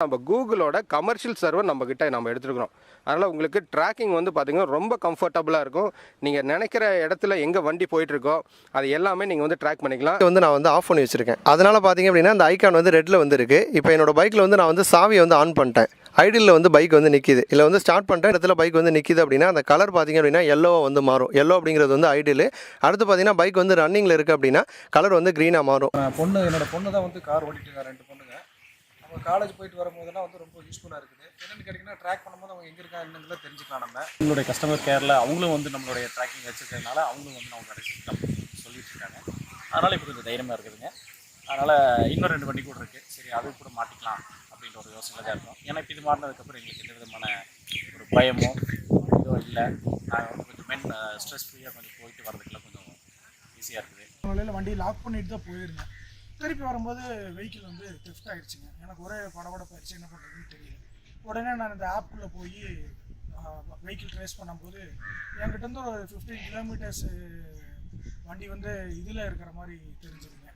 நம்ம கூகுளோட commercial server நம்ம கிட்ட நம்ம எடுத்துருக்கிறோம். அதனால் உங்களுக்கு ட்ராக்கிங் வந்து பார்த்திங்கன்னா ரொம்ப கம்ஃபர்டபுளாக இருக்கும். நீங்கள் நினைக்கிற இடத்துல எங்கே வண்டி போயிட்டுருக்கோ அது எல்லாமே நீங்கள் வந்து ட்ராக் பண்ணிக்கலாம். வந்து நான் வந்து ஆஃப் பண்ணி வச்சுருக்கேன். அதனால் பார்த்திங்க அப்படின்னா அந்த ஐக்கான் வந்து ரெட்டில் வந்து இருக்குது. இப்போ என்னோட பைக்கில் வந்து நான் வந்து சாவியை வந்து ஆன் பண்ணிட்டேன். ஐடியில் வந்து பைக் வந்து நிற்கிது. இல்லை வந்து ஸ்டார்ட் பண்ணிட்டேன் இடத்துல பைக் வந்து நிற்கிது அப்படின்னா அந்த கலர் பார்த்திங்க அப்படின்னா எல்லோவாக வந்து மாறும். எல்லோ அப்படிங்கிறது வந்து ஐடியில். அடுத்து பார்த்திங்கன்னா பைக் வந்து ரன்னிங்கில் இருக்குது அப்படின்னா கலர் வந்து க்ரீனாக மாறும். என்னோட பொண்ணு தான் வந்து கார் ஓட்டிட்டு 2 பொண்ணுங்க. அவங்க காலேஜ் போயிட்டு வரும்போதெல்லாம் வந்து ரொம்ப யூஸ்ஃபுல்லாக இருக்குது. என்னென்னு கேட்டிங்கன்னா ட்ராக் பண்ணும்போது அவங்க எங்கே இருக்காங்க என்னங்கிறத தெரிஞ்சுக்கலாம். நம்மளுடைய கஸ்டமர் கேரில் அவங்களும் வந்து நம்மளுடைய ட்ராக்கிங் வச்சுருக்கிறதுனால அவங்களும் வந்து அவங்க சொல்லிட்டு இருக்காங்க. அதனால் இப்போ கொஞ்சம் தைரியமாக இருக்குதுங்க. அதனால் இன்னும் 2 வண்டி கூட இருக்குது. சரி அது கூட மாட்டிக்கலாம் அப்படின்ற ஒரு யோசனை தான் இருக்கும். ஏன்னா இப்போ இது மாறினதுக்கப்புறம் எங்களுக்கு எந்த விதமான ஒரு பயமோ இதுவும் இல்லை. நாங்கள் வந்து கொஞ்சம் ஸ்ட்ரெஸ் ஃப்ரீயாக கொஞ்சம் போயிட்டு வரதுக்குலாம் கொஞ்சம் ஈஸியாக இருக்குது. வழியில் வண்டியை லாக் பண்ணிட்டு தான் போயிருந்தேன். திருப்பி வரும்போது வெஹிக்கிள் வந்து தெஃப்ட் ஆகிடுச்சுங்க. எனக்கு ஒரே படபடப்பாயிடுச்சு, என்ன பண்ணுறதுன்னு தெரியல. உடனே நான் இந்த ஆப்புக்குள்ளே போய் வெஹிக்கிள் ட்ரேஸ் பண்ணும்போது என்கிட்ட ஒரு 15 கிலோமீட்டர்ஸ் வண்டி வந்து இதில் இருக்கிற மாதிரி தெரிஞ்சுதுங்க.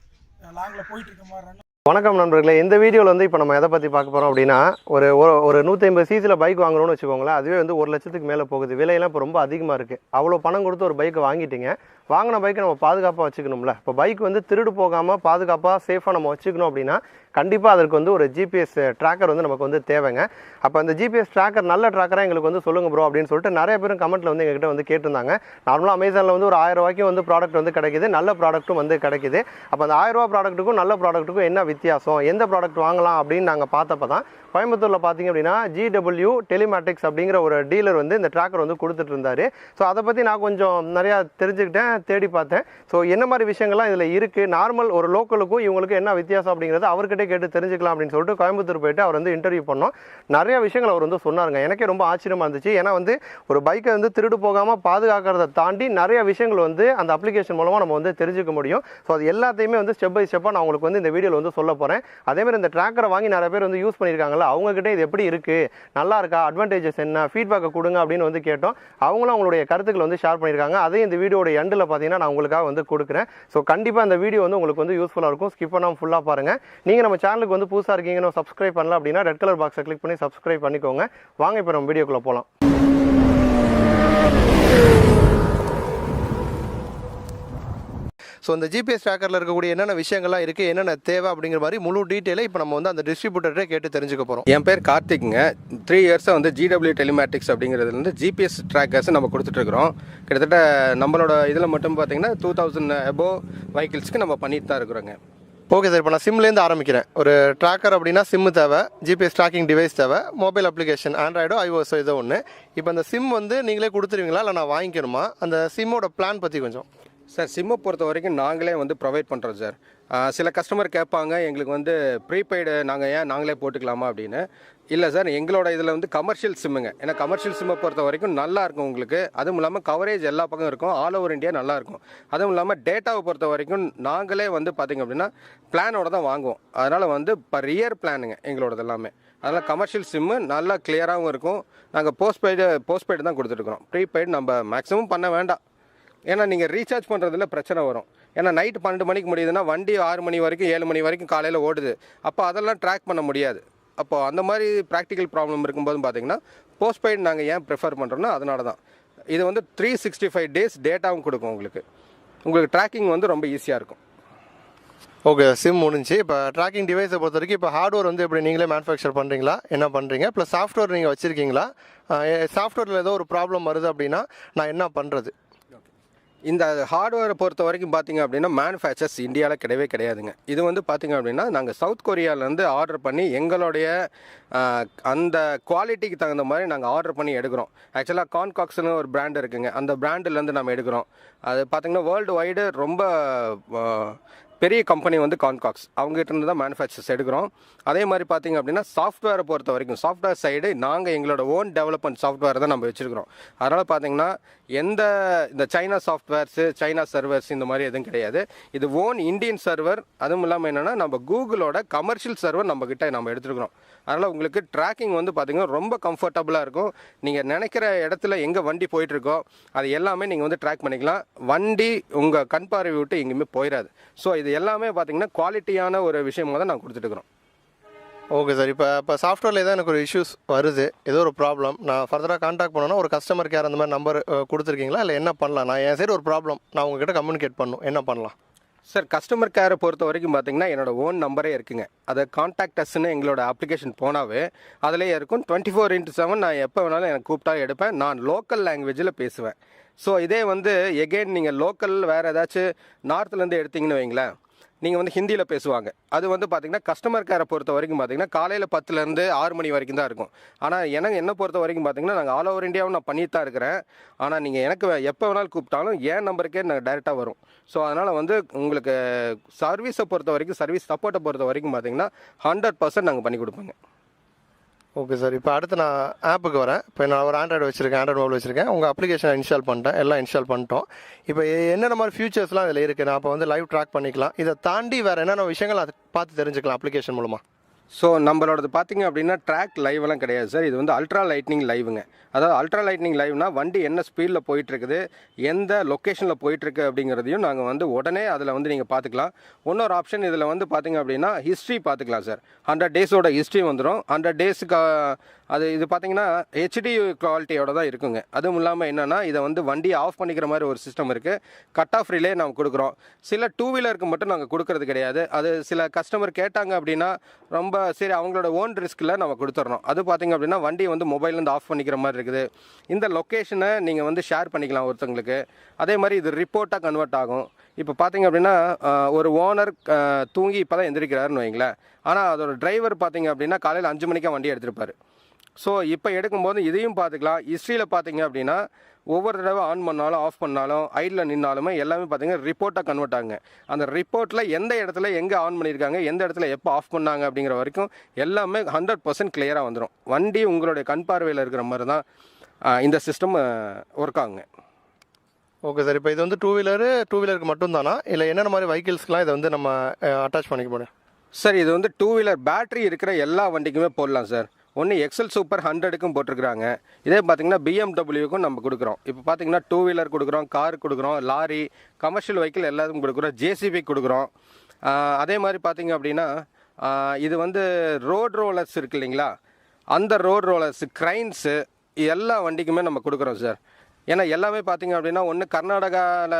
லாங்கில் போயிட்டு இருக்க மாதிரி. வணக்கம் நண்பர்களே, இந்த வீடியோவில் வந்து இப்போ நம்ம எதை பற்றி பார்க்க போகிறோம் அப்படின்னா ஒரு 150 சிசியில் பைக் வாங்கணும்னு வச்சுக்கோங்களேன். அதுவே வந்து 1 லட்சத்துக்கு மேலே போகுது. விலையெல்லாம் இப்போ ரொம்ப அதிகமாக இருக்குது. அவ்வளோ பணம் கொடுத்து ஒரு பைக்கை வாங்கிட்டீங்க. வாங்கின பைக்கை நம்ம பாதுகாப்பாக வச்சுக்கணும்ல. இப்போ பைக் வந்து திருடு போகாமல் பாதுகாப்பாக சேஃபாக நம்ம வச்சுக்கணும் அப்படின்னா கண்டிப்பாக அதற்கு வந்து ஒரு ஜிபிஎஸ் ட்ராக்கர் வந்து நமக்கு வந்து தேவைங்க. அப்போ அந்த ஜிபிஎஸ் ட்ராக்கர் நல்ல ட்ராக்கராக எங்களுக்கு வந்து சொல்லுங்கள் ப்ரோ அப்படின்னு சொல்லிட்டு நிறைய பேரும் கமெண்ட்டில் வந்து எங்ககிட்ட வந்து கேட்டிருந்தாங்க. நார்மலாக அமேசானில் வந்து ஒரு 1000 ரூபாய்க்கும் வந்து ப்ராடக்ட் வந்து கிடைக்கிது, நல்ல ப்ராடக்ட்டும் வந்து கிடைக்கிது. அப்போ அந்த 1000 ரூபா ப்ராடக்ட்டுக்கும் நல்ல ப்ராடக்ட்டுக்கும் என்ன வித்தியாசம், எந்த ப்ராடக்ட் வாங்கலாம் அப்படின்னு நாங்கள் பார்த்தப்போ தான் கோயம்புத்தூரில் பார்த்தீங்க அப்படின்னா GW டெலிமேட்டிக்ஸ் அப்படிங்கிற ஒரு டீலர் வந்து இந்த ட்ராக்கர் வந்து கொடுத்துட்டு இருந்தார். ஸோ அதை பற்றி நான் கொஞ்சம் நிறையா தெரிஞ்சுக்கிட்டேன், தேடி பார்த்தேன். ஸோ என்ன மாதிரி விஷயங்கள்லாம் இதில் இருக்குது, நார்மல் ஒரு லோக்கலுக்கும் இவங்களுக்கு என்ன வித்தியாசம் அப்படிங்கிறது அவர்கிட்ட கேட்டு தெரிஞ்சுக்கலாம் அப்படின்னு சொல்லிட்டு கோயம்புத்தூர் போயிட்டு அவர் வந்து இன்டர்வியூ பண்ணோம். நிறைய விஷயங்கள் அவர் வந்து சொன்னாருங்க. எனக்கே ரொம்ப ஆச்சரியமாக இருந்துச்சு. ஏன்னா வந்து ஒரு பைக்கை வந்து திருடு போகாமல் பாதுகாக்கிறத தாண்டி நிறைய விஷயங்கள் வந்து அந்த அப்ளிகேஷன் மூலமாக நம்ம வந்து தெரிஞ்சுக்க முடியும். ஸோ அது எல்லாத்தையுமே வந்து ஸ்டெப் பை ஸ்டெப்பாக நான் உங்களுக்கு வந்து இந்த வீடியோவில் வந்து சொல்ல போகிறேன். அதேமாதிரி இந்த ட்ராக்கரை வாங்கி நிறைய பேர் வந்து யூஸ் பண்ணியிருக்காங்க. அவங்ககிட்ட இது எப்படி இருக்குது, நல்லா இருக்கா, அட்வான்டேஜஸ் என்ன, ஃபீட்பேக்கை கொடுங்க அப்படின்னு வந்து கேட்டோம். அவங்களும் அவங்களுடைய கருத்துக்களை வந்து ஷேர் பண்ணியிருக்காங்க. அதையும் இந்த வீடியோட எண்டில் பார்த்தீங்கன்னா நான் உங்களுக்காக வந்து கொடுக்குறேன். ஸோ கண்டிப்பாக இந்த வீடியோ வந்து உங்களுக்கு வந்து யூஸ்ஃபுல்லாக இருக்கும். ஸ்கிப் பண்ணாமல் ஃபுல்லாக பாருங்கள். நீங்கள் நம்ம சேனலுக்கு வந்து புதுசாக இருக்கீங்கன்னு சப்ஸ்கிரைப் பண்ணல அப்படின்னா ரெட் கலர் பாக்ஸை கிளிக் பண்ணி சப்ஸ்கிரைப் பண்ணிக்கோங்க. வாங்க இப்போ நம்ம வீடியோக்குள்ளே போகலாம். ஸோ இந்த ஜிபிஎஸ் ட்ராக்கரில் இருக்கக்கூடிய என்னென்ன விஷயங்கள்லாம் இருக்குது, என்னென்ன தேவை அப்படிங்கிற மாதிரி முழு டீட்டெயிலை இப்போ நம்ம வந்து அந்த டிஸ்ட்ரிபியூட்டர்கிட்ட கேட்டு தெரிஞ்சுக்க போகிறோம். என் பேர் கார்த்திக்ங்க. 3 இயர்ஸாக வந்து GW டெலிமேட்டிக்ஸ் அப்படிங்கிறதுலேருந்து ஜிபிஎஸ் ட்ராக்கர்ஸ் நம்ம கொடுத்துட்ருக்குறோம். கிட்டத்தட்ட நம்மளோட இதில் மட்டும் பார்த்தீங்கன்னா 2000 அபோவ் வெஹிக்கிள்ஸ்க்கு நம்ம பண்ணிட்டு தான் இருக்கிறோங்க. ஓகே சார், இப்போ நான் சிம்லேருந்து ஆரம்பிக்கிறேன். ஒரு ட்ராக்கர் அப்படின்னா சிம்மு தேவை, ஜிபிஎஸ் ட்ராக்கிங் டிவைஸ் தேவை, மொபைல் அப்ளிகேஷன் ஆண்ட்ராய்டோ ஐஓஎஸோ ஏதோ ஒன்று. இப்போ அந்த சிம் வந்து நீங்களே கொடுத்துருவீங்களா இல்லை நான் வாங்கிக்கணுமா? அந்த சிம்மோட பிளான் பற்றி கொஞ்சம். சார், சிம்மை பொறுத்த வரைக்கும் நாங்களே வந்து ப்ரொவைட் பண்ணுறோம் சார். சில கஸ்டமர் கேட்பாங்க, எங்களுக்கு வந்து ப்ரீபெய்டு நாங்களே போட்டுக்கலாமா அப்படின்னு. இல்லை சார், எங்களோட இதில் வந்து கமர்ஷியல் சிம்முங்க. ஏன்னா கமர்ஷியல் சிம்மை பொறுத்த வரைக்கும் நல்லாயிருக்கும் உங்களுக்கு. அதுவும் இல்லாமல் கவரேஜ் எல்லா பக்கம் இருக்கும், ஆல் ஓவர் இந்தியா நல்லாயிருக்கும். அதுவும் இல்லாமல் டேட்டாவை பொறுத்த வரைக்கும் நாங்களே வந்து பார்த்திங்க அப்படின்னா பிளானோட தான் வாங்குவோம். அதனால் வந்து பர் இயர் பிளானுங்க எங்களோடது எல்லாமே. அதனால் கமர்ஷியல் சிம்மு நல்லா கிளியராகவும் இருக்கும். நாங்கள் போஸ்ட்பெய்டு தான் கொடுத்துருக்குறோம். ப்ரீபெய்டு நம்ம மேக்ஸிமம் பண்ண வேண்டாம். ஏன்னா நீங்கள் ரீசார்ஜ் பண்ணுறதுல பிரச்சனை வரும். ஏன்னா நைட்டு 12 மணிக்கு முடியுதுன்னா வண்டி 6 மணி வரைக்கும் 7 மணி வரைக்கும் காலையில் ஓடுது. அப்போ அதெல்லாம் ட்ராக் பண்ண முடியாது. அப்போது அந்த மாதிரி ப்ராக்டிக்கல் ப்ராப்ளம் இருக்கும்போது பார்த்திங்கன்னா போஸ்ட்பெய்டு நாங்கள் ஏன் ப்ரிஃபர் பண்ணுறோன்னா அதனால தான். இது வந்து 365 டேஸ் டேட்டாவும் கொடுக்கும் உங்களுக்கு ட்ராக்கிங் வந்து ரொம்ப ஈஸியாக இருக்கும். ஓகே, சிம் முடிஞ்சு. இப்போ ட்ராக்கிங் டிவைஸை பொறுத்த வரைக்கும் இப்போ ஹார்ட்வேர் வந்து எப்படி நீங்களே மேனுஃபேக்சர் பண்ணுறீங்களா, என்ன பண்ணுறீங்க, ப்ளஸ் சாஃப்ட்வேர் நீங்கள் வச்சுருக்கீங்களா? சாஃப்ட்வேரில் ஏதோ ஒரு ப்ராப்ளம் வருது அப்படின்னா நான் என்ன பண்ணுறது? இந்த ஹார்ட்வேரை பொறுத்த வரைக்கும் பார்த்திங்க அப்படின்னா மேனுஃபேக்சர்ஸ் இந்தியாவில் கிடையாதுங்க. இது வந்து பார்த்திங்க அப்படின்னா நாங்கள் சவுத் கொரியாவிலேருந்து ஆர்டர் பண்ணி எங்களுடைய அந்த குவாலிட்டிக்கு தகுந்த மாதிரி நாங்கள் ஆர்டர் பண்ணி எடுக்கிறோம். ஆக்சுவலாக கான்காக்ஸ்னு ஒரு பிராண்ட் இருக்குங்க, அந்த பிராண்டுலேருந்து நம்ம எடுக்கிறோம். அது பார்த்திங்கன்னா வேர்ல்டு வைடு ரொம்ப பெரிய கம்பெனி வந்து கான்காக்ஸ், அவங்ககிட்ட இருந்து தான் மேனுஃபேக்சர்ஸ் எடுக்கிறோம். அதே மாதிரி பார்த்திங்க அப்படின்னா சாஃப்ட்வேரை பொறுத்த வரைக்கும் சாஃப்ட்வேர் சைடு நாங்கள் எங்களோட ஓன் டெவலப்மெண்ட் சாஃப்ட்வேர் தான் நம்ம வச்சுருக்கிறோம். அதனால் பார்த்திங்கன்னா இந்த சைனா சாஃப்ட்வேர்ஸு, சைனா சர்வர்ஸ் இந்த மாதிரி எதுவும் கிடையாது. இது ஓன் இந்தியன் சர்வர். அதுவும் இல்லாமல் என்னென்னா நம்ம கூகுளோட கமர்ஷியல் சர்வர் நம்மக்கிட்ட நம்ம எடுத்துருக்குறோம். அதனால் உங்களுக்கு ட்ராக்கிங் வந்து பார்த்திங்கன்னா ரொம்ப கம்ஃபர்டபுளாக இருக்கும். நீங்கள் நினைக்கிற இடத்துல எங்கே வண்டி போயிட்டுருக்கோ அது எல்லாமே நீங்கள் வந்து ட்ராக் பண்ணிக்கலாம். வண்டி உங்கள் கண் பார்வை விட்டு எங்கேயுமே போயிடாது. ஸோ இது எல்லாமே பார்த்திங்கன்னா குவாலிட்டியான ஒரு விஷயமாக தான் நாங்கள் கொடுத்துட்டுருக்குறோம். Okay sir. இப்போ சாஃப்ட்வேரில் ஏதாவது எனக்கு ஒரு இஷ்யூஸ் வருது, ஏதோ ஒரு ப்ராப்ளம், நான் ஃபர்தராக காண்டாக்ட் பண்ணணும்னா ஒரு கஸ்டமர் கேர் அந்த மாதிரி நம்பர் கொடுத்துருக்கீங்களா, இல்லை என்ன பண்ணலாம்? நான் என் சைடு ஒரு ப்ராப்ளம், நான் உங்ககிட்ட கம்யூனிகேட் பண்ணணும், என்ன பண்ணலாம்? சார், கஸ்டமர் கேரை பொறுத்த வரைக்கும் பார்த்தீங்கன்னா என்னோட ஓன் நம்பரே இருக்குங்க. அதை காண்டாக்ட் அஸ்ன்னு எங்களோட அப்ளிகேஷன் போனாவே அதிலே இருக்கும். 24/7 நான் எப்போ வேணாலும் எனக்கு கூப்பிட்டா எடுப்பேன். நான் லோக்கல் லாங்குவேஜில் பேசுவேன். ஸோ இதே வந்து எகெயின் நீங்கள் லோக்கல் வேறு ஏதாச்சும் நார்த்துலேருந்து எடுத்திங்கன்னு வைங்களேன், நீங்கள் வந்து ஹிந்தியில் பேசுவாங்க. அது வந்து பார்த்திங்கன்னா கஸ்டமர் கேரை பொறுத்த வரைக்கும் பார்த்திங்கன்னா காலையில் 10லேருந்து 6 மணி வரைக்கும் தான் இருக்கும். ஆனால் என்னை பொறுத்த வரைக்கும் பார்த்திங்கன்னா நாங்கள் ஆல் ஓவர் இந்தியாவும் நான் பண்ணிட்டு தான் இருக்கிறேன். ஆனால் நீங்கள் எனக்கு எப்போ வேணாலும் கூப்பிட்டாலும் என் நம்பருக்கே நாங்கள் டைரெக்டாக வரும். ஸோ அதனால் வந்து உங்களுக்கு சர்வீஸை பொறுத்த வரைக்கும், சர்வீஸ் சப்போர்ட்டை பொறுத்த வரைக்கும் பார்த்திங்கன்னா 100% நாங்கள் பண்ணி கொடுப்போங்க. Okay sir. இப்போ அடுத்து நான் ஆப்புக்கு வரேன். இப்போ நான் ஒரு ஆண்ட்ராய்டு வச்சுருக்கேன், ஆண்ட்ராய்டு மொபைல் வச்சுருக்கேன். உங்கள் அப்ளிகேஷனை இன்ஸ்டால் பண்ணிட்டேன், எல்லாம் இன்ஸ்டால் பண்ணிட்டோம். இப்போ என்னென்ன மாதிரி ஃபியூச்சர்ஸ்லாம் இதில் இருக்குது? நான் இப்போ வந்து லைவ் ட்ராக் பண்ணிக்கலாம். இதை தாண்டி வேறு என்னென்ன விஷயங்கள் அதை பார்த்து தெரிஞ்சுக்கலாம் அப்ளிகேஷன் மூலமாக? ஸோ நம்மளோடது பார்த்திங்க அப்படின்னா ட்ராக் லைவெல்லாம் கிடையாது சார். இது வந்து அல்ட்ரா லைட்னிங் லைவுங்க. அதாவது அல்ட்ரா லைட்னிங் லைவ்னா வண்டி என்ன ஸ்பீடில் போயிட்டுருக்குது, எந்த லொக்கேஷனில் போயிட்டுருக்கு அப்படிங்கிறதையும் நாங்கள் வந்து உடனே அதில் வந்து நீங்கள் பார்த்துக்கலாம். இன்னொரு ஆப்ஷன் இதில் வந்து பார்த்திங்க அப்படின்னா ஹிஸ்ட்ரி பார்த்துக்கலாம் சார். 100 டேஸோட ஹிஸ்ட்ரி வந்துடும். 100 டேஸுக்கு அது இது பார்த்திங்கன்னா ஹெச்டி குவாலிட்டியோட தான் இருக்குங்க. அதுவும் இல்லாமல் என்னென்னா இதை வந்து வண்டியை ஆஃப் பண்ணிக்கிற மாதிரி ஒரு சிஸ்டம் இருக்குது. கட் ஆஃப் ரிலே நாங்கள் கொடுக்குறோம். சில 2 வீலருக்கு மட்டும் நாங்கள் கொடுக்கறது கிடையாது. அது சில கஸ்டமர் கேட்டாங்க அப்படின்னா ரொம்ப சரி அவங்களோட ஓன் ரிஸ்கில் நம்ம கொடுத்துட்றோம். அது பார்த்திங்க அப்படின்னா வண்டியை வந்து மொபைல்லேருந்து ஆஃப் பண்ணிக்கிற மாதிரி இருக்குது. இந்த லொக்கேஷனை நீங்கள் வந்து ஷேர் பண்ணிக்கலாம் ஒருத்தங்களுக்கு. அதே மாதிரி இது ரிப்போர்ட்டாக கன்வெர்ட் ஆகும். இப்போ பார்த்திங்க அப்படின்னா ஒரு ஓனர் தூங்கி இப்போ தான் எந்திரிக்கிறாருன்னு வைங்களேன். ஆனால் அதோட டிரைவர் பார்த்திங்க அப்படின்னா காலையில் 5 மணிக்காக வண்டி எடுத்திருப்பார். ஸோ இப்போ எடுக்கும்போது இதையும் பார்த்துக்கலாம். ஹிஸ்ட்ரியில் பார்த்திங்க அப்படின்னா ஒவ்வொரு தடவை ஆன் பண்ணாலும் ஆஃப் பண்ணாலும் ஐடில் நின்னாலுமே எல்லாமே பார்த்திங்கன்னா ரிப்போர்ட்டாக கன்வெர்ட் ஆகுங்க. அந்த ரிப்போர்ட்டில் எந்த இடத்துல எங்கே ஆன் பண்ணியிருக்காங்க, எந்த இடத்துல எப்போ ஆஃப் பண்ணாங்க அப்படிங்கிற வரைக்கும் எல்லாமே 100% கிளியராக வந்துடும். வண்டி உங்களுடைய கண் பார்வையில் இருக்கிற மாதிரி தான் இந்த சிஸ்டம் ஒர்க் ஆகுங்க. Okay sir. இப்போ இது வந்து 2 வீலருக்கு மட்டும் தானா, இல்லை என்னென்ன மாதிரி வெஹிக்கிள்ஸ்க்கெலாம் இதை வந்து நம்ம அட்டாச் பண்ணிக்க முடியும்? சார், இது வந்து 2 வீலர் பேட்டரி இருக்கிற எல்லா வண்டிக்குமே போடலாம் சார். ஒன்று எக்ஸல் சூப்பர் 100க்கும் போட்டிருக்கிறாங்க. இதே பார்த்திங்கன்னா பிஎம்டபிள்யூக்கும் நம்ம கொடுக்குறோம். இப்போ பார்த்திங்கன்னா 2 வீலர் கொடுக்குறோம், கார் கொடுக்குறோம், லாரி, கமர்ஷியல் வெஹிக்கிள் எல்லாத்துக்கும் கொடுக்குறோம், ஜேசிபி கொடுக்குறோம். அதே மாதிரி பார்த்திங்க அப்படின்னா இது வந்து ரோட் ரோலர்ஸ் இருக்குது இல்லைங்களா, அந்த ரோட் ரோலர்ஸு, க்ரைன்ஸு எல்லா வண்டிக்குமே நம்ம கொடுக்குறோம் சார். ஏன்னா எல்லாமே பார்த்திங்க அப்படின்னா ஒன்று கர்நாடகாவில்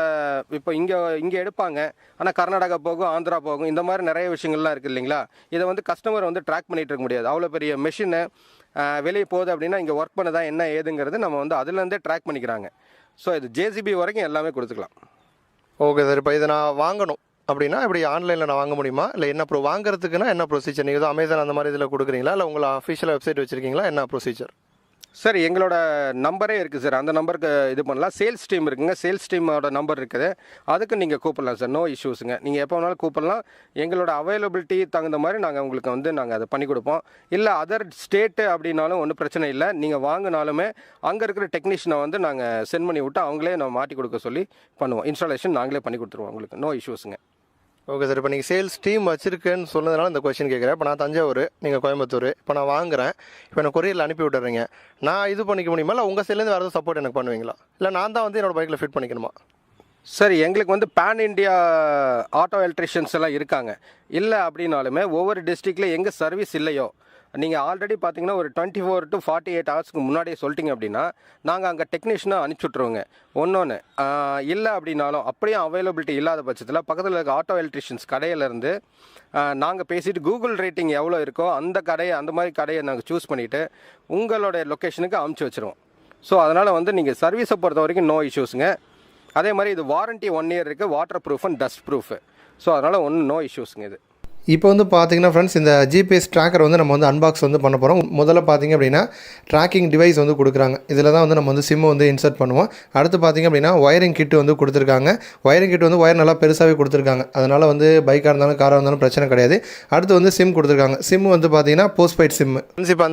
இப்போ இங்கே எடுப்பாங்க, ஆனால் கர்நாடகா போகும், ஆந்திரா போகும், இந்த மாதிரி நிறைய விஷயங்கள்லாம் இருக்குது இல்லைங்களா. இதை வந்து கஸ்டமர் வந்து ட்ராக் பண்ணிகிட்டு இருக்க முடியாது. அவ்வளோ பெரிய மெஷினு வெளியே போகுது அப்படின்னா இங்கே ஒர்க் பண்ணதா என்ன ஏதுங்கிறது நம்ம வந்து அதுலேருந்தே ட்ராக் பண்ணிக்கிறாங்க. ஸோ இது ஜேசிபி வரைக்கும் எல்லாமே கொடுத்துக்கலாம். Okay sir. இப்போ இதை நான் வாங்கணும் அப்படின்னா இப்படி ஆன்லைனில் நான் வாங்க முடியுமா, இல்லை என்ன வாங்குறதுக்குன்னா என்ன ப்ரொசீஜர்? நீங்கள் தான் அமேசான் அந்த மாதிரி இதில் கொடுக்குறீங்களா, இல்லை உங்களை அஃபிஷியல் வெப்சைட் வச்சுருக்கீங்களா, என்ன ப்ரொசீஜர்? சார், எங்களோட நம்பரே இருக்குது சார். அந்த நம்பருக்கு இது பண்ணலாம். சேல்ஸ் டீம் இருக்குங்க, சேல்ஸ் டீமோட நம்பர் இருக்குது. அதுக்கு நீங்கள் கூப்பிடலாம் சார். நோ இஷ்யூஸுங்க. நீங்கள் எப்போ வேணாலும் கூப்பிடலாம். எங்களோட அவைலபிலிட்டி தகுந்த மாதிரி நாங்கள் உங்களுக்கு வந்து நாங்கள் அதை பண்ணி கொடுப்போம். இல்லை அதர் ஸ்டேட்டு அப்படின்னாலும் ஒன்றும் பிரச்சனை இல்லை. நீங்கள் வாங்கினாலுமே அங்கே இருக்கிற டெக்னீஷியனை வந்து நாங்கள் சென்ட் பண்ணி விட்டு அவங்களே நம்ம மாட்டி கொடுக்க சொல்லி பண்ணுவோம். இன்ஸ்டாலேஷன் நாங்களே பண்ணி கொடுத்துருவோம் உங்களுக்கு. நோ இஷ்யூஸுங்க. Okay sir. இப்போ நீங்கள் சேல்ஸ் டீம் வச்சுருக்கேன்னு சொன்னதுனால இந்த கொஸ்டின் கேட்குறேன். இப்போ நான் தஞ்சாவூர், நீங்கள் கோயம்புத்தூர். இப்போ நான் வாங்குறேன், இப்போ எனக்கு கொரியரில் அனுப்பி விட்டுறீங்க. நான் இது பண்ணிக்க முடியுமா, இல்லை உங்கள் சைட்லேருந்து வேறு எதுவும் சப்போர்ட் எனக்கு பண்ணுவீங்களா, இல்லை நான் தான் வந்து என்னோடய பைக்கில் ஃபிட் பண்ணிக்கணுமா? சரி, எங்களுக்கு வந்து பேன் இண்டியா ஆட்டோ எலக்ட்ரிஷியன்ஸ் எல்லாம் இருக்காங்க. இல்லை அப்படின்னாலுமே ஒவ்வொரு டிஸ்ட்ரிக்டில் எங்கே சர்வீஸ் இல்லையோ, நீங்கள் ஆல்ரெடி பார்த்தீங்கன்னா ஒரு 24 to 48 ஹவர்ஸ்க்கு முன்னாடியே சொல்லிட்டீங்க அப்படின்னா நாங்கள் அங்கே டெக்னீஷியனை அனுப்பிச்சுட்ருவோங்க. ஒன்று இல்லை அப்படின்னாலும் அப்படியே அவைலபிலிட்டி இல்லாத பட்சத்தில் பக்கத்தில் இருக்க ஆட்டோ எலக்ட்ரிஷியன்ஸ் கடையிலேருந்து நாங்கள் பேசிவிட்டு கூகுள் ரேட்டிங் எவ்வளோ இருக்கோ அந்த மாதிரி கடையை நாங்கள் சூஸ் பண்ணிவிட்டு உங்களோட லொக்கேஷனுக்கு அனுப்பிச்சி வச்சுருவோம். ஸோ அதனால் வந்து நீங்கள் சர்வீஸை பொறுத்த வரைக்கும் நோ இஷ்யூஸுங்க. அதே மாதிரி இது வாரண்ட்டி 1 year இருக்குது, water proof and dust proof. So அதனால் ஒன்றும் நோ இஷ்யூஸுங்க. இது இப்போ வந்து பார்த்திங்கன்னா ஃப்ரெண்ட்ஸ், இந்த ஜிபிஎஸ் ட்ராக்கர் வந்து நம்ம வந்து அன்பாக்ஸ் வந்து பண்ண போகிறோம். முதல்ல பார்த்திங்க அப்படின்னா ட்ராக்கிங் டிவைஸ் வந்து கொடுக்குறாங்க. இதில் தான் வந்து நம்ம வந்து சிம்மு வந்து இன்சர்ட் பண்ணுவோம். அடுத்து பார்த்திங்க அப்படின்னா ஒயரிங் கிட்டு வந்து கொடுத்துருக்காங்க. ஒயரிங் கிட் வந்து ஒயர் நல்லா பெருசாகவே கொடுத்துருக்காங்க. அதனால் வந்து பைக்காக இருந்தாலும் காராக இருந்தாலும் பிரச்சனை கிடையாது. அடுத்து வந்து சிம் கொடுத்துருக்காங்க. சிம் வந்து பார்த்திங்கன்னா போஸ்ட்பெய்ட் சிம்மு. இப்போ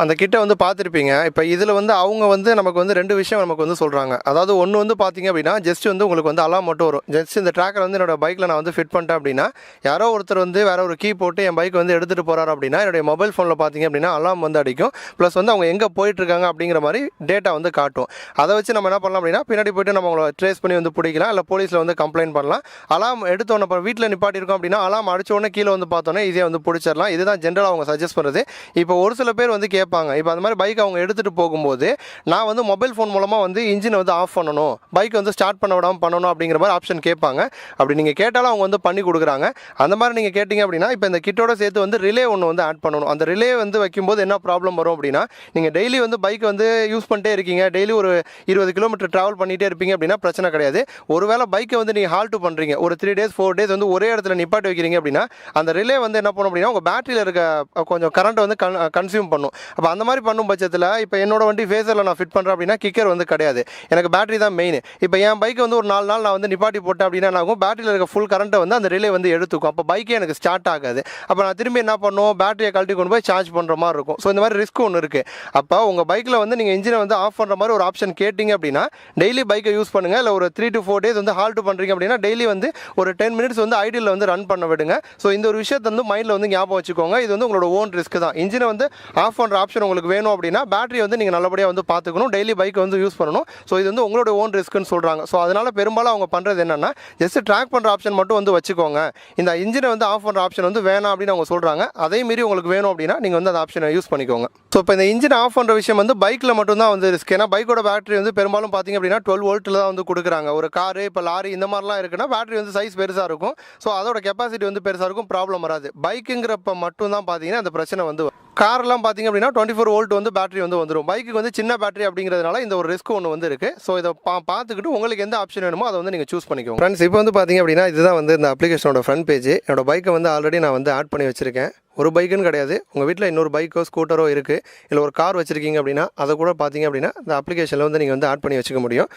அந்த கிட்டை வந்து பார்த்துருப்பீங்க. இப்போ இதில் வந்து அவங்க வந்து நமக்கு வந்து 2 விஷயம் நமக்கு வந்து சொல்கிறாங்க. அதாவது ஒன்று வந்து பார்த்திங்க அப்படின்னா ஜஸ்ட் வந்து உங்களுக்கு வந்து அலாம் மட்டும் வரும். ஜஸ்ட் இந்த ட்ராக்கர் வந்து என்னோடய பைக்கில் நான் வந்து ஃபிட் பண்ணிட்டேன் அப்படின்னா யாரோ ஒருத்தர் வந்து வேறு ஒரு கீ போட்டு என் பைக் வந்து எடுத்துகிட்டு போகிறாரு அப்படின்னா என்னுடைய மொபைல் ஃபோனில் பார்த்தீங்க அப்படின்னா அலாம் வந்து அடிக்கும். ப்ளஸ் வந்து அவங்க எங்கே போயிட்டுருக்காங்க அப்படிங்கிற மாதிரி டேட்டா வந்து காட்டும். அதை வச்சு நம்ம என்ன பண்ணலாம் அப்படின்னா பின்னாடி போய்ட்டு நம்ம அவங்கள ட்ரேஸ் பண்ணி வந்து பிடிக்கலாம், இல்லை போலீஸில் வந்து கம்ப்ளைண்ட் பண்ணலாம். அலாம் எடுத்தோன்னே இப்போ வீட்டில் நிப்பாட்டியிருக்கோம் அப்படின்னா அலாம் அடித்தோடனே கீழே வந்து பார்த்தோன்னே ஈஸியாக வந்து பிடிச்சிடலாம். இதுதான் ஜென்ரலாக அவங்க சஜஸ்ட் பண்ணுறது. இப்போ ஒரு சில பேர் வந்து கேட்பாங்க, இப்போ அந்த மாதிரி பைக் அவங்க எடுத்துகிட்டு போகும்போது நான் வந்து மொபைல் ஃபோன் மூலமாக வந்து இன்ஜினை வந்து ஆஃப் பண்ணணும், பைக் வந்து ஸ்டார்ட் பண்ண விடாமல் பண்ணணும் அப்படிங்கிற மாதிரி ஆப்ஷன் கேட்பாங்க. அப்படி நீங்கள் கேட்டாலும் அவங்க வந்து பண்ணி கொடுக்குறாங்க. அந்த மாதிரி நீங்கள் கேட்டிங்க அப்படின்னா இப்போ இந்த கிட்டோட சேர்த்து வந்து ரிலே ஒன்று வந்து ஆட் பண்ணணும். அந்த ரிலே வந்து வைக்கும்போது என்ன ப்ராப்ளம் வரும் அப்படின்னா, நீங்கள் டெய்லி வந்து பைக் வந்து யூஸ் பண்ணிட்டே இருக்கீங்க, டெய்லி ஒரு 20 கிலோமீட்டர் ட்ராவல் பண்ணிகிட்டே இருப்பீங்க அப்படின்னா பிரச்சனை கிடையாது. ஒருவேளை பைக்கை வந்து நீங்கள் ஹால்ட் பண்ணுறீங்க, ஒரு 3 days 4 days வந்து ஒரே இடத்துல நிப்பாட்டி வைக்கிறீங்க அப்படின்னா அந்த ரிலே வந்து என்ன பண்ணும் அப்படின்னா உங்கள் பேட்டரியில் இருக்க கொஞ்சம் கரண்ட் வந்து கன்சியூம் பண்ணும். அப்போ அந்த மாதிரி பண்ணும் பட்சத்தில் இப்போ என்னோட வண்டி ஃபேஸரில் நான் ஃபிட் பண்ணுறேன் அப்படின்னா கிக்கர் வந்து கிடையாது, எனக்கு பேட்டரி தான் மெயின். இப்போ என் பைக் வந்து ஒரு 4 நாள் நான் வந்து நிப்பாட்டி போட்டேன் அப்படின்னா ஆகும், பேட்டரியில் இருக்க ஃபுல் கரண்ட்டை வந்து அந்த ரிலே வந்து எடுத்துக்கும். அப்போ பைக்கே எனக்கு ஸ்டார்ட் ஆகாது. அப்போ நான் திரும்பி என்ன பண்ணுவோம், பேட்டரியை கழட்டி கொண்டு போய் சார்ஜ் பண்ணுற மாதிரி இருக்கும். ஸோ இந்த மாதிரி ரிஸ்க் ஒன்று இருக்குது. அப்போ உங்கள் பைக்கில் வந்து நீங்கள் இன்ஜினை வந்து ஆஃப் பண்ணுற மாதிரி ஒரு ஆப்ஷன் கேட்டிங்க அப்படின்னா டெய்லி பைக்கை யூஸ் பண்ணுங்கள். இல்லை ஒரு 3 to 4 days வந்து ஹால்ட் பண்ணுறீங்க அப்படின்னா டெய்லி வந்து ஒரு 10 minutes வந்து ஐடியில் வந்து ரன் பண்ண விடுங்க. ஸோ இந்த ஒரு விஷயத்தை வந்து மைண்டில் வந்து ஞாபகம் வச்சுக்கோங்க. இது வந்து உங்களோட ஓன் ரிஸ்க் தான். இன்ஜினை வந்து ஆஃப் பண்ணுற ஆப்ஷன் உங்களுக்கு வேணும் அப்படின்னா பேட்டரி வந்து நீங்கள் நல்லபடியாக வந்து பார்த்துக்கணும், டெய்லி பைக்கை வந்து யூஸ் பண்ணணும். ஸோ இது வந்து உங்களோட ஓன் ரிஸ்க்குன்னு சொல்கிறாங்க. ஸோ அதனால் பெரும்பாலும் அவங்க பண்ணுறது என்னென்னா ஜஸ்ட் ட்ராக் பண்ணுற ஆப்ஷன் மட்டும் வந்து வச்சுக்கோங்க. இந்த இன்ஜினை வந்து ஆஃப் பண்ணுற ஆப்ஷன் வந்து வேணாம் அப்படின்னு அவங்க சொல்கிறாங்க. அதே மீறி உங்களுக்கு வேணும் அப்படின்னா நீங்கள் வந்து அந்த ஆப்ஷனை யூஸ் பண்ணிக்கோங்க. ஸோ இப்போ இந்த இன்ஜின் ஆஃப் பண்ணுற விஷயம் வந்து பைக்கில் மட்டும்தான் வந்து ரிஸ்க். ஏன்னா பைக்கோட பேட்டரி வந்து பெரும்பாலும் பார்த்திங்க அப்படின்னா 12 வோல்ட்டில் தான் வந்து கொடுக்குறாங்க. ஒரு காரு இப்போ லாரி இந்த மாதிரிலாம் இருக்குன்னா பேட்டரி வந்து சைஸ் பெருசாக இருக்கும். ஸோ அதோட கெப்பாசிட்டி வந்து பெருசாக இருக்கும், ப்ராப்ளம் வராது. பைக்குங்கிறப்ப மட்டும் தான் பார்த்தீங்கன்னா அந்த பிரச்சனை வந்து கார்லாம் பார்த்திங்க அப்படின்னா 24 வோல்ட் வந்து பேட்டரி வந்து வந்துடும். பைக்கு வந்து சின்ன பேட்டரி அப்படிங்கிறதுனால இந்த ஒரு ரிஸ்க் ஒன்று வந்து இருக்குது. ஸோ இதை பார்த்துக்கிட்டு உங்களுக்கு எந்த ஆப்ஷன் வேணுமோ அதை வந்து நீங்கள் சூஸ் பண்ணிக்கோங்க. ஃப்ரெண்ட்ஸ் இப்போ வந்து பார்த்திங்க அப்படின்னா இதுதான் வந்து இந்த அப்ளிகேஷனோட ஃப்ரண்ட் பேஜ். என்னோட பைக்கை வந்து ஆல்ரெடி நான் வந்து ஆட் பண்ணி வச்சுருக்கேன். ஒரு பைக்குன்னு கிடையாது, உங்கள் வீட்டில் இன்னொரு பைக்கோ ஸ்கூட்டரோ இருக்குது, இல்லை ஒரு கார் வச்சுருக்கீங்க அப்படின்னா அதை கூட பார்த்திங்க அப்படின்னா இந்த அப்ளிகேஷனில் வந்து நீங்கள் வந்து ஆட் பண்ணி வச்சுக்க முடியும்.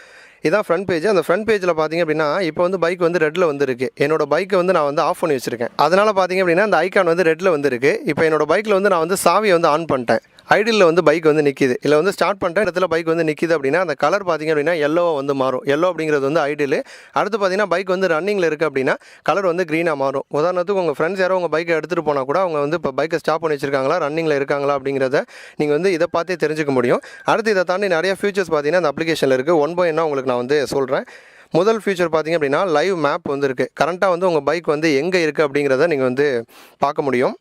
இதான் ஃப்ரண்ட் பேஜ். அந்த ஃப்ரண்ட் பேஜில் பார்த்திங்க அப்படின்னா இப்போ வந்து பைக் வந்து ரெட்டில் வந்துருக்கு. என்னோட பைக்கை வந்து நான் வந்து ஆஃப் பண்ணி வச்சுருக்கேன். அதனால் பார்த்திங்க அப்படின்னா அந்த ஐக்கான் வந்து ரெட்டில் வந்துருக்கு. இப்போ என்னோட பைக்கில் வந்து நான் வந்து சாவியை வந்து ஆன் பண்ணிட்டேன். ஐடியில் வந்து பைக் வந்து நிற்கிது, இல்லை வந்து ஸ்டார்ட் பண்ணிட்டேன் இடத்துல பைக் வந்து நிற்கிது அப்படின்னா அந்த கலர் பார்த்திங்க அப்படின்னா எல்லோவாக வந்து மாறும். எல்லோ அப்படிங்கிறது வந்து ஐடியில். அடுத்து பார்த்திங்கன்னா பைக் வந்து ரன்னிங்கில் இருக்குது அப்படின்னா கலர் வந்து க்ரீனாக மாறும். உதாரணத்துக்கு உங்கள் ஃப்ரெண்ட்ஸ் யாரோ உங்கள் பைக்கை எடுத்துகிட்டு போனால் கூட அவங்க வந்து இப்போ பைக்கை ஸ்டாப் பண்ணி வச்சிருக்காங்களா, ரன்னிங்கில் இருக்காங்களா அப்படிங்கிறத நீங்கள் வந்து இதை பார்த்தே தெரிஞ்சுக்க முடியும். அடுத்து இதை தாண்டி நிறைய ஃபியூச்சர்ஸ் பார்த்திங்கன்னா அந்த அப்ளிகேஷனில் இருக்குது. 1 by 1 உங்களுக்கு நான் வந்து சொல்கிறேன். முதல் ஃபியூச்சர் பார்த்திங்க அப்படின்னா லைவ் மேப் வந்து இருக்குது. கரண்ட்டாக வந்து உங்கள் பைக் வந்து எங்கே இருக்குது அப்படிங்கிறத நீங்கள் வந்து பார்க்க முடியும்.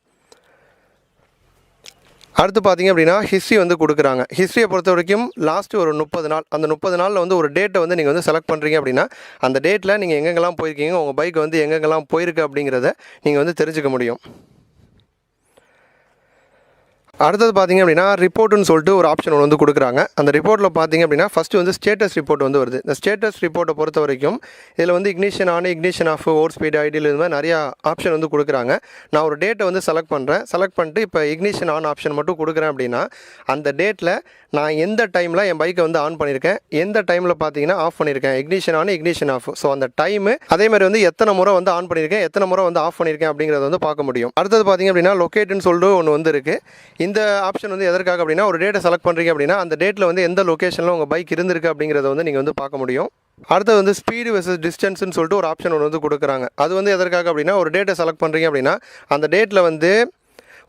அடுத்து பார்த்திங்க அப்படின்னா ஹிஸ்ட்ரி வந்து கொடுக்குறாங்க. ஹிஸ்ட்ரியை பொறுத்த வரைக்கும் லாஸ்ட்டு ஒரு 30 நாள், அந்த 30 நாளில் வந்து ஒரு டேட்டை வந்து நீங்கள் வந்து செலக்ட் பண்ணுறீங்க அப்படின்னா அந்த டேட்டில் நீங்கள் எங்கெங்கெல்லாம் போயிருக்கீங்க, உங்கள் பைக் வந்து எங்கெங்கெல்லாம் போயிருக்கு அப்படிங்கிறத நீங்கள் வந்து தெரிஞ்சுக்க முடியும். அடுத்தது பார்த்திங்க அப்படின்னா ரிப்போர்ட்டுன்னு சொல்லிட்டு ஒரு ஆப்ஷன் ஒன்று வந்து கொடுக்குறாங்க. அந்த ரிப்போர்ட்டில் பார்த்திங்க அப்படின்னா ஃபஸ்ட்டு வந்து ஸ்டேட்டஸ் ரிப்போர்ட் வந்து வருது. இந்த ஸ்டேட்டஸ் ரிப்போர்ட்டை பொறுத்த வரைக்கும் இதில் வந்து ignition on, ignition off, over speed, ஐடியில் இது மாதிரி நிறையா ஆப்ஷன் வந்து கொடுக்குறாங்க. நான் ஒரு டேட்டை வந்து செலக்ட் பண்ணுறேன். செலக்ட் பண்ணிட்டு இப்போ இக்னிஷன் ஆன் ஆப்ஷன் மட்டும் கொடுக்குறேன் அப்படின்னா அந்த டேட்டில் நான் எந்த டைமில் என் பைக்கை வந்து ஆன் பண்ணியிருக்கேன், எந்த டைமில் பார்த்தீங்கன்னா ஆஃப் பண்ணியிருக்கேன், ignition on, ignition off. So அந்த டைமு அதேமாதிரி வந்து எத்தனை முறை வந்து ஆன் பண்ணியிருக்கேன், எத்தனை முறை வந்து ஆஃப் பண்ணியிருக்கேன் அப்படிங்கிறத வந்து பார்க்க முடியும். அடுத்தது பார்த்திங்க அப்படின்னா லொக்கேட்டுன்னு சொல்லிட்டு ஒன்று வந்து இருக்குது. இந்த ஆப்ஷன் வந்து எதற்காக அப்படின்னா ஒரு டேட்டை செலக்ட் பண்ணுறீங்க அப்படின்னா அந்த டேட்டில் வந்து எந்த லொக்கேஷனில் உங்கள் பைக் இருந்திருக்கு அப்படிங்கிறத வந்து நீங்கள் வந்து பார்க்க முடியும். அடுத்தது வந்து ஸ்பீடு வெர்சஸ் டிஸ்டன்ஸ்னு சொல்லிட்டு ஒரு ஆப்ஷன் ஒன்று வந்து கொடுக்குறாங்க. அது வந்து எதற்காக அப்படின்னா ஒரு டேட்டை செலக்ட் பண்ணுறீங்க அப்படின்னா அந்த டேட்டில் வந்து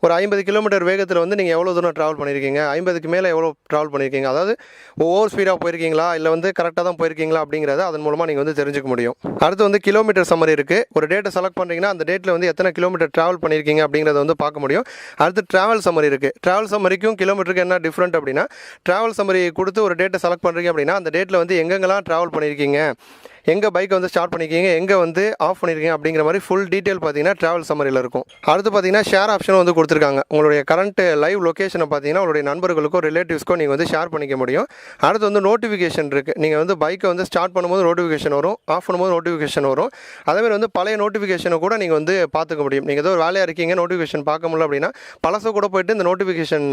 ஒரு 50 கிலோமீட்டர் வேகத்தில் வந்து நீங்கள் எவ்வளோ தூரம் ட்ராவல் பண்ணியிருக்கீங்க, 50க்கு மேலே எவ்வளோ ட்ராவல் பண்ணியிருக்கீங்க, அதாவது ஓவர் ஸ்பீடாக போயிருக்கீங்களா இல்லை வந்து கரெக்டாக தான் போயிருக்கீங்களா அப்படிங்கிறத அதன் மூலமாக நீங்கள் வந்து தெரிஞ்சுக்க முடியும். அடுத்து வந்து கிலோமீட்டர் சம்மரி இருக்குது. ஒரு டேட்டை செலக்ட் பண்ணுறீங்கன்னா அந்த டேட்டில் வந்து எத்தனை கிலோமீட்டர் ட்ராவல் பண்ணியிருக்கீங்க அப்படிங்கிறத வந்து பார்க்க முடியும். அடுத்து ட்ராவல் சம்மரி இருக்குது. ட்ராவல் சம்மரிக்கும் கிலோமீட்டருக்கு என்ன டிஃப்ரெண்ட் அப்படின்னா ட்ராவல் சம்மரி கொடுத்து ஒரு டேட்டை செலக்ட் பண்ணுறீங்க அப்படின்னா அந்த டேட்டில் வந்து எங்கெங்கெல்லாம் ட்ராவல் பண்ணியிருக்கீங்க, எங்கே பைக்கை வந்து ஸ்டார்ட் பண்ணியிருக்கீங்க, எங்கே வந்து ஆஃப் பண்ணியிருக்கீங்க அப்படிங்கிற மாதிரி ஃபுல் டீட்டெயில் பார்த்தீங்கன்னா ட்ராவல் சம்மரியில் இருக்கும். அடுத்து பார்த்தீங்கன்னா ஷேர் ஆப்ஷன் வந்து கொடுத்துருக்காங்க. உங்களுடைய கரண்ட் லைவ் லொக்கேஷனை பார்த்தீங்கன்னா உங்களுடைய நண்பர்களுக்கோ ரிலேட்டிவ்ஸ்க்கோ நீங்கள் வந்து ஷேர் பண்ணிக்க முடியும். அடுத்து வந்து நோட்டிஃபிகேஷன் இருக்குது. நீங்கள் வந்து பைக்கை வந்து ஸ்டார்ட் பண்ணும்போது நோட்டிஃபிகேஷன் வரும், ஆஃப் பண்ணும்போது நோட்டிஃபிகேஷன் வரும். அதேமாதிரி வந்து பழைய நோட்டிஃபிகேஷனை கூட நீங்கள் வந்து பார்த்துக்க முடியும். நீங்கள் ஏதோ ஒரு வேலையாக இருக்கீங்க, நோட்டிஃபிகேஷன் பார்க்க முடியல அப்படின்னா பழசை கூட போய்ட்டு இந்த நோட்டிஃபிகேஷன்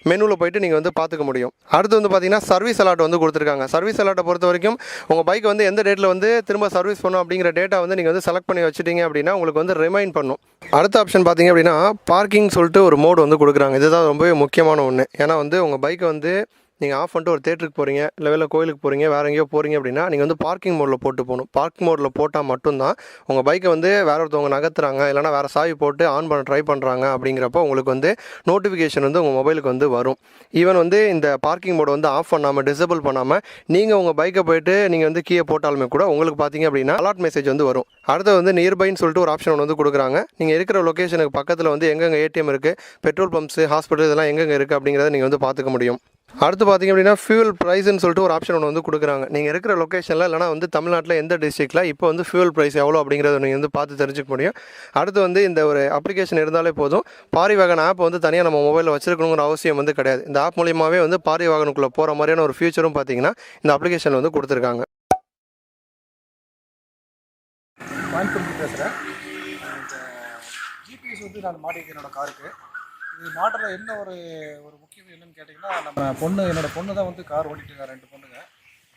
மெனுவில் போய்ட்டு நீங்கள் வந்து பார்த்துக்க முடியும். அடுத்து வந்து பார்த்தீங்கன்னா சர்வீஸ் அலாட் வந்து கொடுத்துருக்காங்க. சர்வீஸ் அலாட்டை பொறுத்த வரைக்கும் உங்கள் பைக் வந்து எந்த டேட்டில் வந்து திரும்ப சர்வீஸ் பண்ணும் அப்படிங்கிற டேட்டா வந்து நீங்கள் வந்து செலக்ட் பண்ணி வச்சுட்டீங்க அப்படின்னா உங்களுக்கு வந்து ரிமைண்ட் பண்ணும். அடுத்த ஆப்ஷன் பார்த்தீங்க அப்படின்னா பார்க்கிங் சொல்லிட்டு ஒரு மோடு வந்து கொடுக்குறாங்க. இதுதான் ரொம்பவே முக்கியமான ஒன்று. ஏன்னா வந்து உங்கள் பைக்கை வந்து நீங்கள் ஆஃப் பண்ணிட்டு ஒரு தேட்டருக்கு போகிறீங்க, இல்லை வெளில கோயிலுக்கு போகிறீங்க, வேறு எங்கேயோ போகிறீங்க அப்படின்னா நீங்கள் வந்து பார்க்கிங் மோடில் போட்டு போகணும். பார்க்கிங் மோடில் போட்டால் மட்டும்தான் உங்கள் பைக்கை வந்து வேறு ஒருத்தவங்க நகர்த்துறாங்க, இல்லைனா வேறு சாவி போட்டு ஆன் பண்ண ட்ரை பண்ணுறாங்க அப்படிங்கிறப்ப உங்களுக்கு வந்து நோட்டிஃபிகேஷன் வந்து உங்கள் மொபைலுக்கு வந்து வரும். ஈவன் வந்து இந்த பார்க்கிங் மோடை வந்து ஆஃப் பண்ணாமல் டிசேபிள் பண்ணாமல் நீங்கள் உங்கள் பைக்கை போய்ட்டு நீங்கள் வந்து கீயை போட்டாலுமே கூட உங்களுக்கு பார்த்தீங்க அப்படின்னா அலர்ட் மெசேஜ் வந்து வரும். அடுத்து வந்து நியர்பைன்னு சொல்லிட்டு ஒரு ஆப்ஷன் வந்து கொடுக்குறாங்க. நீங்கள் இருக்கிற லொக்கேஷனுக்கு பக்கத்தில் வந்து எங்கெங்கே ஏடிஎம் இருக்குது, பெட்ரோல் பம்ப்ஸு, ஹாஸ்பிட்டல் இதெல்லாம் எங்கெங்கே இருக்குது அப்படிங்கிறத நீங்கள் வந்து பார்த்துக்க முடியும். அடுத்து பார்த்திங்க அப்படின்னா ஃபியூல் ப்ரைஸ்ன்னு சொல்லிட்டு ஒரு ஆப்ஷன் ஒன்று வந்து கொடுக்குறாங்க. நீங்கள் இருக்கிற லொக்கேஷனில் இல்லைனா வந்து தமிழ்நாட்டில் எந்த டிஸ்ட்ரிக்டில் இப்போ வந்து ஃபியூல் ப்ரைஸ் எவ்வளோ அப்படிங்கிறத நீங்கள் வந்து பார்த்து தெரிஞ்சுக்க முடியும். அடுத்து வந்து இந்த ஒரு அப்ளிகேஷன் இருந்தாலே போதும். பாரிவாகன் ஆப் வந்து தனியாக நம்ம மொபைலில் வச்சிருக்கணுங்கிற அவசியம் வந்து கிடையாது. இந்த ஆப் மூலியமாகவே வந்து பாரிவாகனுக்குள்ளே போகிற மாதிரியான ஒரு ஃபியூச்சரும் பார்த்திங்கன்னா இந்த அப்ளிகேஷனில் வந்து கொடுத்துருக்காங்க. கோயம்புத்தூர் பேசுகிறேன். இந்த ஜிபிஎஸ் வந்து நான் மாட்டியிருக்கேன் என்னோடய காருக்கு. இது மாட்டுற என்ன ஒரு முக்கியம் என்னன்னு கேட்டிங்கன்னா, என்னோடய பொண்ணு தான் வந்து கார் ஓட்டிட்டுருக்காங்க, 2 பொண்ணுங்க.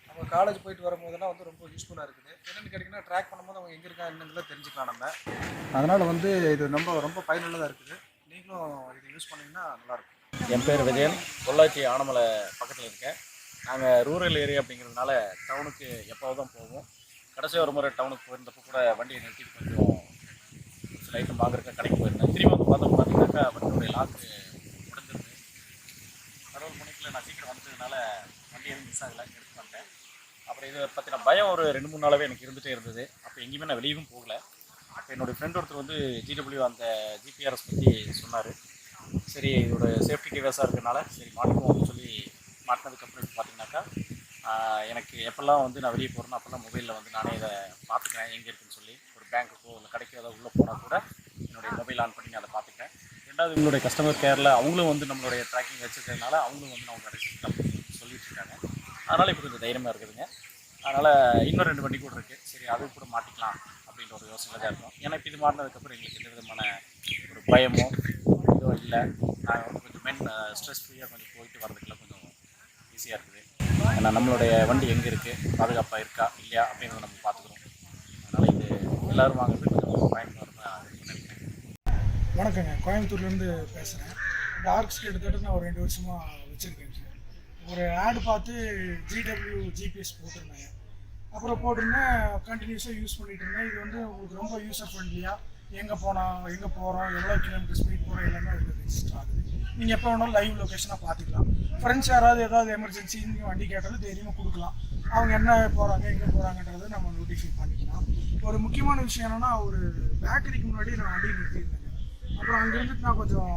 அவங்க காலேஜ் போயிட்டு வரும்போதெல்லாம் வந்து ரொம்ப யூஸ்ஃபுல்லாக இருக்குது. என்னென்னு கேட்டிங்கன்னா, ட்ராக் பண்ணும்போது அவங்க எங்கே இருக்காங்க என்னங்கிறத தெரிஞ்சுக்கலாம் நம்ம. அதனால் வந்து இது ரொம்ப பயனுள்ளதாக இருக்குது. நீங்களும் இதை யூஸ் பண்ணிங்கன்னா நல்லாயிருக்கும். என் பேர் விஜயன். பொள்ளாச்சி ஆனமலை பக்கத்தில் இருக்கேன். நாங்கள் ரூரல் ஏரியா அப்படிங்கிறதுனால டவுனுக்கு எப்போது தான் போவோம். கடைசி ஒரு முறை டவுனுக்கு போயிருந்தப்போ கூட வண்டியை நிறுத்திட்டு கொஞ்சம் சில ஐட்டம் வாங்குறதுக்கு கடைக்கு போயிருந்தேன். திரும்பி வந்து பார்த்தீங்கன்னாக்கா வண்டியோடைய லாக்கு உடஞ்சிருந்து கடவுள் மணிக்கில் நான் சீக்கிரம் வந்ததுனால வண்டி எதுவும் மிஸ் ஆகலை, எடுத்து வந்தேன். அப்புறம் இதை பற்றின பயம் ஒரு 2-3 நாளாகவே எனக்கு இருந்துகிட்டே இருந்தது. அப்போ எங்கேயுமே நான் வெளியும் போகலை. அப்போ என்னுடைய ஃப்ரெண்ட் ஒருத்தர் வந்து GW அந்த ஜிபிஆர்எஸ் பற்றி சொன்னார். சரி இதோட சேஃப்டி டிவைஸாக இருக்கிறதுனால சரி மாட்டுவோம் அப்படின்னு சொல்லி மாட்டினதுக்கப்புறம் பார்த்தீங்கன்னாக்கா எனக்கு எப்போல்லாம் வந்து நான் வெளியே போகிறேன்னா அப்போல்லாம் மொபைலில் வந்து நானே இதை பார்த்துக்கிறேன் எங்கே இருக்குன்னு சொல்லி. ஒரு பேங்க்குக்கோ இல்லை கடைக்கோ ஏதாவது உள்ளே போனால் கூட என்னுடைய மொபைல் ஆன் பண்ணி நான் அதை பார்த்துக்கிறேன். ரெண்டாவது என்னுடைய கஸ்டமர் கேரில் அவங்களும் வந்து நம்மளுடைய ட்ராக்கிங் வச்சுருக்கிறதுனால அவங்களும் வந்து நம்ம ரெசிப்ட் அப்படின்னு சொல்லிட்டு இருக்காங்க. அதனால் இப்போ கொஞ்சம் தைரியமாக இருக்குதுங்க. அதனால் இன்னும் 2 வண்டி கூட இருக்குது. சரி அது கூட மாட்டிக்கலாம் அப்படின்ற ஒரு யோசனை தான் இருக்கும். ஏன்னா இப்போ இது மாட்டினதுக்கப்புறம் எங்களுக்கு எந்த விதமான ஒரு பயமோ இதுவும் இல்லை. நாங்கள் வந்து கொஞ்சம் ஸ்ட்ரெஸ் ஃப்ரீயாக கொஞ்சம் போயிட்டு வரதுக்குலாம் கொஞ்சம் ஈஸியாக இருக்குது. ஏன்னா நம்மளுடைய வண்டி எங்கே இருக்குது, பாதுகாப்பாக இருக்கா இல்லையா அப்படின்றத நம்ம பார்த்துக்கிறோம். அதனால் இது எல்லோரும் வாங்குறது கொஞ்சம் பயனுள்ளதாக நினைக்கிறேன். வணக்கங்க, கோயம்புத்தூர்லேருந்து பேசுகிறேன். இந்த ஆர்க்ஸ் கிட்டத்தட்ட நான் ஒரு 2 வருஷமாக வச்சுருக்கேன் சார். ஒரு ஆடு பார்த்து GW ஜிபிஎஸ் போட்டிருந்தேன். அப்புறம் போட்டிருந்தேன், கண்டினியூஸாக யூஸ் பண்ணிகிட்டு இருந்தேன். இது வந்து உங்களுக்கு ரொம்ப யூஸர் ஃப்ரெண்ட்லியாக எங்கே போகிறோம், எவ்வளோ கிலோமீட்டர் ஸ்பீட் போகிறோம் எல்லாமே அதில் ரெஜிஸ்டர் ஆகுது. நீங்கள் எப்போ வேணாலும் லைவ் லொக்கேஷனாக பார்த்துக்கலாம். ஃப்ரெண்ட்ஸ் ஏதாவது எமர்ஜென்சி வண்டி கேட்டாலும் தைரியமாக கொடுக்கலாம். அவங்க என்ன போகிறாங்க எங்கே போகிறாங்கன்றதை நம்ம நோட்டிஃபை பண்ணிக்கலாம். ஒரு முக்கியமான விஷயம் என்னென்னா, ஒரு பேக்கரிக்கு முன்னாடி நான் வண்டியை நிறுத்தியிருந்தேங்க. அப்புறம் அங்கே இருந்துட்டு நான் கொஞ்சம்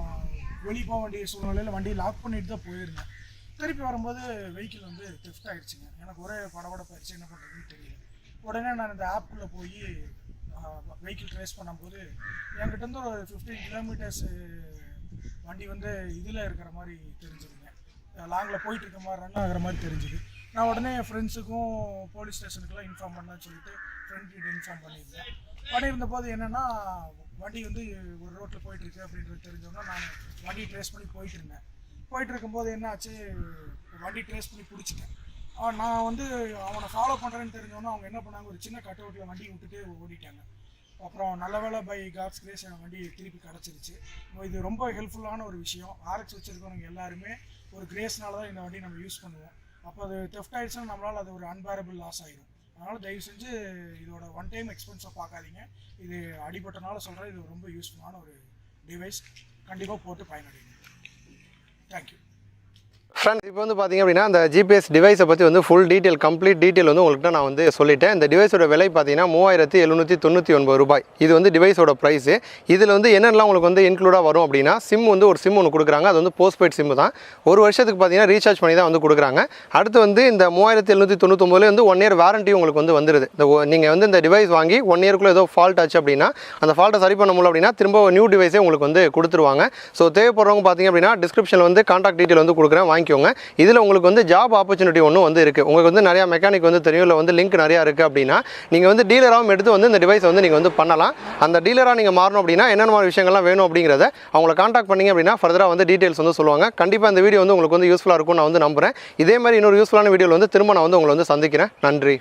வெளியே போக வேண்டிய சூழ்நிலையில் வண்டியை லாக் பண்ணிட்டு தான் போயிருந்தேன். திருப்பி வரும்போது வெஹிக்கிள் வந்து தெஃப்ட் ஆகிடுச்சுங்க. எனக்கு ஒரே படபடப்பாயிடுச்சு, என்ன பண்ணுறதுன்னு தெரியல. உடனே நான் இந்த ஆப்புக்குள்ளே போய் வெஹிக்கிள் ட்ரேஸ் பண்ணும்போது என்கிட்ட ஒரு 15 கிலோமீட்டர்ஸ் வண்டி வந்து இதில் இருக்கிற மாதிரி தெரிஞ்சுதுங்க. லாங்கில் போயிட்டு இருக்க மாதிரி ரன் ஆகிற மாதிரி தெரிஞ்சுது. நான் உடனே என் ஃப்ரெண்ட்ஸுக்கும் போலீஸ் ஸ்டேஷனுக்குலாம் இன்ஃபார்ம் பண்ணேன்னு சொல்லிட்டு ஃப்ரெண்ட்கிட்ட இன்ஃபார்ம் பண்ணியிருந்த போது என்னென்னா, வண்டி வந்து ஒரு ரோட்டில் போயிட்டுருக்கு அப்படின்றது தெரிஞ்சோன்னா நான் வண்டி ட்ரேஸ் பண்ணி போயிட்டு இருக்கும்போது என்ன ஆச்சு, வண்டி ட்ரேஸ் பண்ணி பிடிச்சிட்டேன். நான் வந்து அவனை ஃபாலோ பண்ணுறேன்னு தெரிஞ்சோன்னா அவங்க என்ன பண்ணாங்க, ஒரு சின்ன கட் அவுட்டில் வண்டி விட்டுட்டு ஓடிட்டாங்க. அப்புறம் நல்ல வேளை பை காட்ஸ் கிரேஸ் என் வண்டி திருப்பி கிடச்சிருச்சு. இது ரொம்ப ஹெல்ப்ஃபுல்லான ஒரு விஷயம். ஆர்எக்ஸ் வச்சுருக்கவங்க எல்லாருமே ஒரு கிரேஸ்னால தான் இந்த வண்டி நம்ம யூஸ் பண்ணுவோம். அப்போ அது தெஃப்ட் ஆகிடுச்சுன்னா நம்மளால் அது ஒரு அன்பேரபிள் லாஸ் ஆகிடும். அதனால் தயவு செஞ்சு இதோட ஒன் டைம் எக்ஸ்பென்ஸை பார்க்காதீங்க. இது அடிபட்டனால சொல்கிறேன், இது ரொம்ப யூஸ்ஃபுல்லான ஒரு டிவைஸ். கண்டிப்பாக போட்டு பயனடைங்க. தேங்க்யூ. ஃப்ரெண்ட்ஸ், இப்போ வந்து பார்த்திங்க அப்படின்னா அந்த ஜிபிஎஸ் டிவைஸை பற்றி வந்து கம்ப்ளீட் டீட்டெயில் வந்து உங்கள்கிட்ட நான் வந்து சொல்லிட்டேன். இந்த டிவைஸோட விலை பார்த்தீங்கன்னா 3799 ரூபாய். இது வந்து டிவைஸோட ப்ரைஸு. இதில் வந்து என்னென்னலாம் உங்களுக்கு வந்து இன்க்ளூடாக வரும் அப்படின்னா, சிம் வந்து ஒரு சிம் ஒன்று கொடுக்குறாங்க. அது வந்து போஸ்ட்பெய்ட் சிம் தான். ஒரு வருஷத்துக்கு பார்த்தீங்கன்னா ரீசார்ஜ் பண்ணி தான் வந்து கொடுக்குறாங்க. அடுத்து வந்து இந்த 3799 வந்து 1 இயர் வாரண்ட்டி உங்களுக்கு வந்து வந்துடுது. நீங்கள் வந்து இந்த டிவைஸ் வாங்கி 1 இயருக்குள்ளே ஏதோ ஃபால்ட் ஆச்சு அப்படின்னா அந்த ஃபால்ட்டை சரி பண்ண முடியல அப்படின்னா திரும்ப நியூ டிவைஸே உங்களுக்கு வந்து கொடுத்துருவாங்க. ஸோ தேவைப்படுறவங்க பார்த்தீங்க அப்படின்னா டிஸ்கிரிப்ஷனில் வந்து கான்டாக்ட் டீட்டெயில் வந்து கொடுக்குறேன், வாங்கிக்கோங்க. இதில் உங்களுக்கு வந்து ஜாப் ஆப்பர்ச்சுனிட்டி ஒன்று வந்து இருக்குது. உங்களுக்கு வந்து நிறையா மெக்கானிக் வந்து தெரியும், இல்லை வந்து லிங்க் நிறையா இருக்குது அப்படின்னா நீங்கள் வந்து டீலராகவும் எடுத்து வந்து இந்த டிவைஸை வந்து நீங்கள் வந்து பண்ணலாம். அந்த டீலராக நீங்கள் மாறணும் அப்படின்னா என்னென்ன மாதிரி விஷயங்கள்லாம் வேணும் அப்படிங்கிறத அவங்கள கான்டாக்ட் பண்ணிங்க அப்படின்னா ஃபர்தராக வந்து டீட்டெயில்ஸ் வந்து சொல்லுவாங்க. கண்டிப்பாக இந்த வீடியோ வந்து உங்களுக்கு வந்து யூஸ்ஃபுல்லாக இருக்கும்னு நான் வந்து நம்புகிறேன். இதே மாதிரி இன்னொரு யூஸ்ஃபுல்லான வீடியோவில் வந்து திரும்ப நான் வந்து உங்களை வந்து சந்திக்கிறேன். நன்றி.